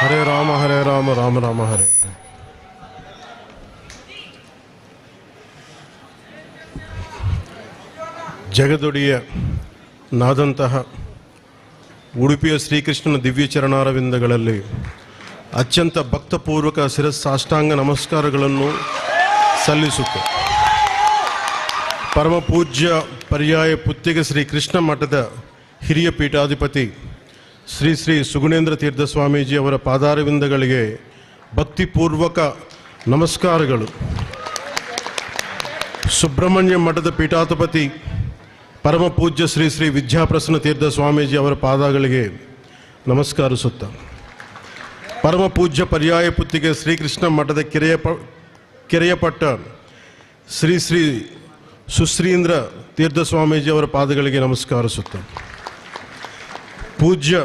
ಹರೇ ರಾಮ ರಾಮ ರಾಮ ಹರೇ. ಜಗದೊಡೆಯ ನಾದಂತಹ ಉಡುಪಿಯ ಶ್ರೀಕೃಷ್ಣನ ದಿವ್ಯ ಚರಣಾರವಿಂದಗಳಲ್ಲಿ ಅತ್ಯಂತ ಭಕ್ತಪೂರ್ವಕ ಶಿರಸ್ಸಾಷ್ಟಾಂಗ ನಮಸ್ಕಾರಗಳನ್ನು ಸಲ್ಲಿಸುತ್ತೆ. ಪರಮ ಪೂಜ್ಯ ಪರ್ಯಾಯ ಪುತ್ತಿಗೆ ಶ್ರೀ ಕೃಷ್ಣ ಮಠದ ಹಿರಿಯ ಪೀಠಾಧಿಪತಿ ಶ್ರೀ ಶ್ರೀ ಸುಗುಣೇಂದ್ರ ತೀರ್ಥ ಸ್ವಾಮೀಜಿ ಅವರ ಪಾದಾರವಿಂದಗಳಿಗೆ ಭಕ್ತಿಪೂರ್ವಕ ನಮಸ್ಕಾರಗಳು. ಸುಬ್ರಹ್ಮಣ್ಯ ಮಠದ ಪೀಠಾಧಿಪತಿ ಪರಮ ಪೂಜ್ಯ ಶ್ರೀ ಶ್ರೀ ವಿದ್ಯಾಪ್ರಸನ್ನ ತೀರ್ಥ ಸ್ವಾಮೀಜಿ ಅವರ ಪಾದಗಳಿಗೆ ನಮಸ್ಕರಿಸುತ್ತ, ಪರಮ ಪೂಜ್ಯ ಪರ್ಯಾಯ ಪುತ್ತಿಗೆ ಶ್ರೀಕೃಷ್ಣ ಮಠದ ಕೆರೆಯಪಟ್ಟ ಶ್ರೀ ಶ್ರೀ ಸುಶ್ರೀಂದ್ರ ತೀರ್ಥ ಸ್ವಾಮೀಜಿ ಅವರ ಪಾದಗಳಿಗೆ ನಮಸ್ಕರಿಸುತ್ತ, ಪೂಜ್ಯ